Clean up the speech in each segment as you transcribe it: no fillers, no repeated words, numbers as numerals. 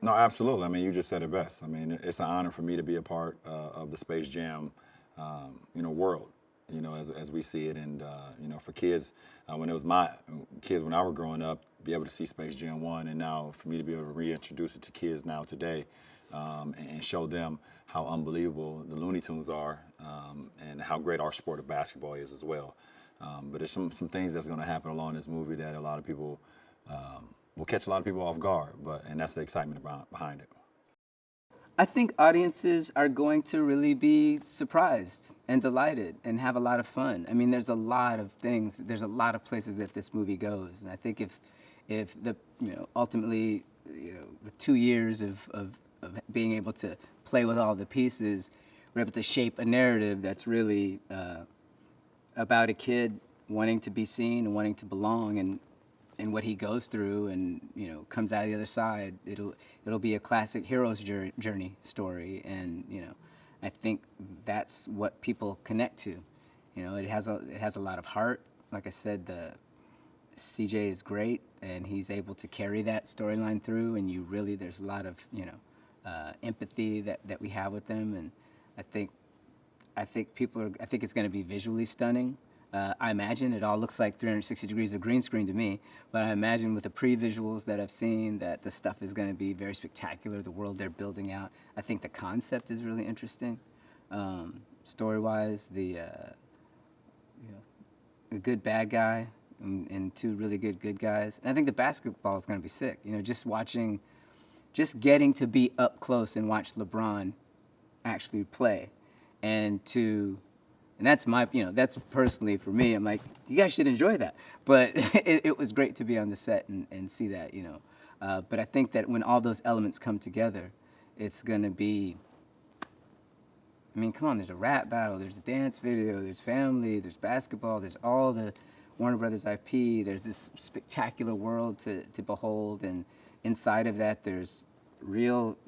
No, absolutely. I mean, you just said it best. I mean, it's an honor for me to be a part of the Space Jam, world. As we see it, and for kids, when it was my kids when I was growing up, be able to see Space Jam 1, and now for me to be able to reintroduce it to kids now today, and show them how unbelievable the Looney Tunes are, and how great our sport of basketball is as well. But there's some things that's going to happen along this movie that a lot of people will catch a lot of people off guard, and that's the excitement behind it. I think audiences are going to really be surprised and delighted and have a lot of fun. I mean, there's a lot of things, there's a lot of places that this movie goes, and I think if the ultimately with 2 years of being able to play with all the pieces, we're able to shape a narrative that's really about a kid wanting to be seen and wanting to belong, and what he goes through, and comes out of the other side. It'll be a classic hero's journey story, and I think that's what people connect to. It has a lot of heart. Like I said, the CJ is great, and he's able to carry that storyline through, and there's a lot of empathy that we have with them, and I think I think it's going to be visually stunning. I imagine it all looks like 360 degrees of green screen to me, but I imagine with the pre-visuals that I've seen that the stuff is going to be very spectacular, the world they're building out. I think the concept is really interesting. Story-wise, a good bad guy and two really good guys. And I think the basketball is going to be sick. Just getting to be up close and watch LeBron actually play, and that's that's personally for me. I'm like, you guys should enjoy that. But it was great to be on the set and see that, But I think that when all those elements come together, it's gonna be. I mean, come on. There's a rap battle. There's a dance video. There's family. There's basketball. There's all the Warner Brothers IP. There's this spectacular world to behold, and inside of that, there's real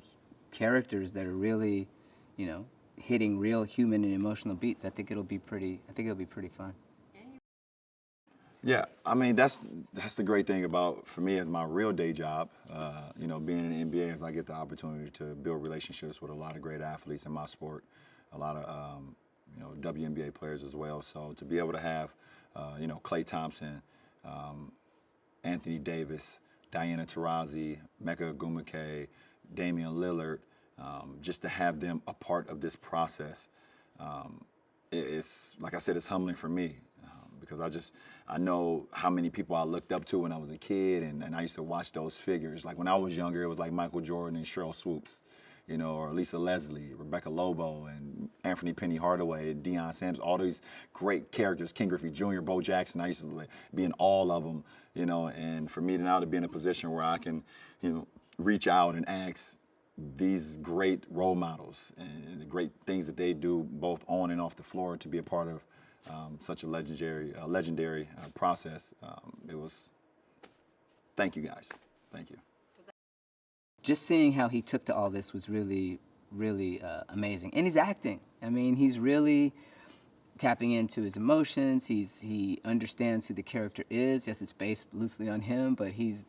characters that are really, hitting real human and emotional beats. I think it'll be pretty fun. Yeah, I mean that's the great thing about for me as my real day job. Being in the NBA, as I get the opportunity to build relationships with a lot of great athletes in my sport, a lot of WNBA players as well. So to be able to have Klay Thompson, Anthony Davis, Diana Taurasi, Mecca Gumake, Damian Lillard, just to have them a part of this process, it's like I said, it's humbling for me, because I know how many people I looked up to when I was a kid, and I used to watch those figures. Like when I was younger, it was like Michael Jordan and Cheryl Swoops, or Lisa Leslie, Rebecca Lobo, and Anthony Penny Hardaway, and Deion Sanders, all these great characters, King Griffey Jr., Bo Jackson. I used to be in all of them, and for me now to be in a position where I can, reach out and ask these great role models and the great things that they do both on and off the floor to be a part of such a legendary process. It was, thank you guys. Thank you. Just seeing how he took to all this was really, really amazing. And he's acting. I mean, he's really tapping into his emotions. He understands who the character is. Yes, it's based loosely on him, but he's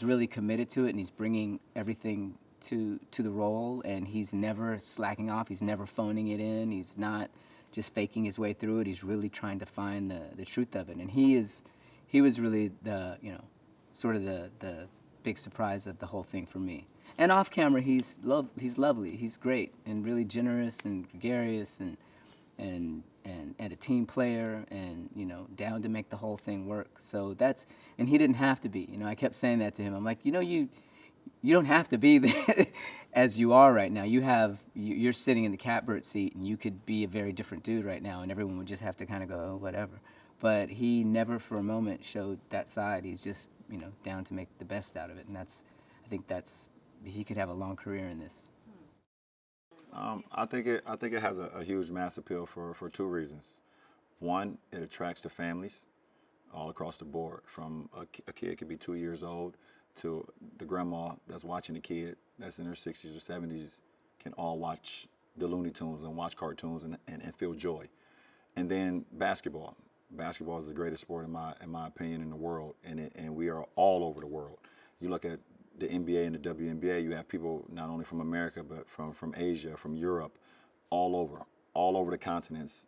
really committed to it, and he's bringing everything to the role, and he's never slacking off. He's never phoning it in. He's not just faking his way through it. He's really trying to find the truth of it. And he was really the sort of the big surprise of the whole thing for me. And off camera, he's lovely. He's great and really generous and gregarious and a team player, and down to make the whole thing work. So and he didn't have to be. I kept saying that to him. I'm like, you don't have to be as you are right now. You're sitting in the catbird seat, and you could be a very different dude right now, and everyone would just have to kind of go, oh, whatever. But he never for a moment showed that side. He's just down to make the best out of it, and I think he could have a long career in this. I think it has a huge mass appeal for two reasons. One, it attracts the families all across the board. From a kid could be 2 years old to the grandma that's watching the kid that's in her 60s or 70s can all watch the Looney Tunes and watch cartoons and feel joy. And then basketball. Basketball is the greatest sport in my opinion in the world, and we are all over the world. You look at the NBA and the WNBA, you have people not only from America but from Asia, from Europe, all over the continents,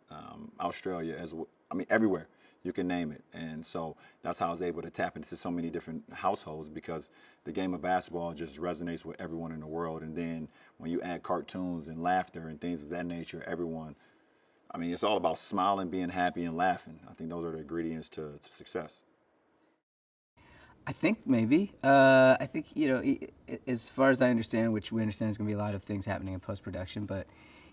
Australia as well. I mean, everywhere you can name it. And so that's how I was able to tap into so many different households, because the game of basketball just resonates with everyone in the world. And then when you add cartoons and laughter and things of that nature, everyone, I mean, it's all about smiling, being happy, and laughing. I think those are the ingredients to success. I think maybe. I think, as far as I understand, which we understand is going to be a lot of things happening in post production, but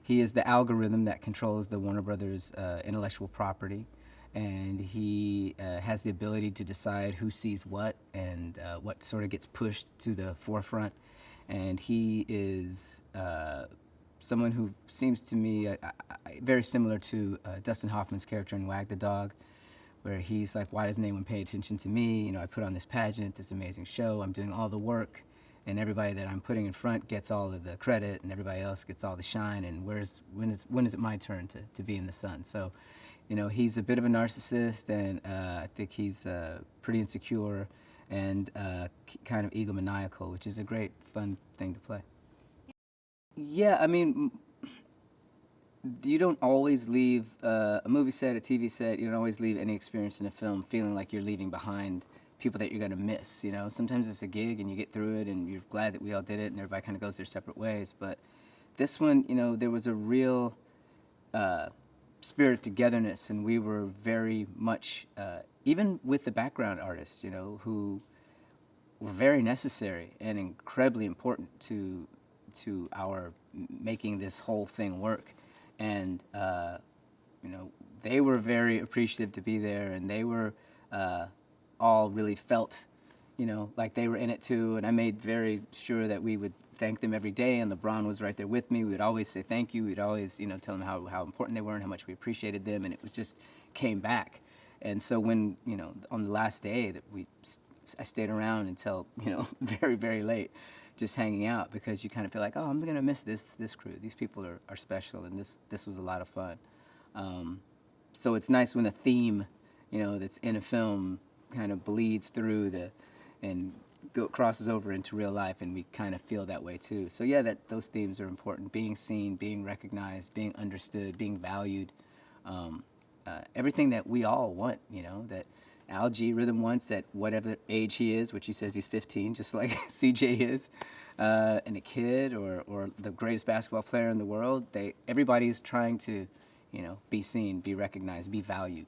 he is the algorithm that controls the Warner Brothers intellectual property, and he has the ability to decide who sees what and what sort of gets pushed to the forefront. And he is someone who seems to me very similar to Dustin Hoffman's character in Wag the Dog, where he's like, why doesn't anyone pay attention to me? I put on this pageant, this amazing show, I'm doing all the work, and everybody that I'm putting in front gets all of the credit, and everybody else gets all the shine, and when is it my turn to be in the sun? So, he's a bit of a narcissist, and I think he's pretty insecure and kind of egomaniacal, which is a great, fun thing to play. Yeah, I mean, you don't always leave a movie set, a TV set. You don't always leave any experience in a film feeling like you're leaving behind people that you're going to miss. Sometimes it's a gig and you get through it and you're glad that we all did it and everybody kind of goes their separate ways. But this one, there was a real spirit of togetherness, and we were very much, even with the background artists, who were very necessary and incredibly important to our making this whole thing work. And they were very appreciative to be there, and they were all really felt, like they were in it too. And I made very sure that we would thank them every day, and LeBron was right there with me. We would always say thank you. We'd always, tell them how important they were and how much we appreciated them, and it was just came back. And so when, on the last day that I stayed around until, very, very late, just hanging out, because you kind of feel like, oh, I'm gonna miss this crew. These people are special, and this was a lot of fun. So it's nice when a theme, that's in a film kind of bleeds through and crosses over into real life, and we kind of feel that way too. So yeah, those themes are important: being seen, being recognized, being understood, being valued. Everything that we all want, that Algae Rhythm wants at whatever age he is, which he says he's 15, just like CJ is, and a kid or the greatest basketball player in the world. Everybody's trying to, be seen, be recognized, be valued.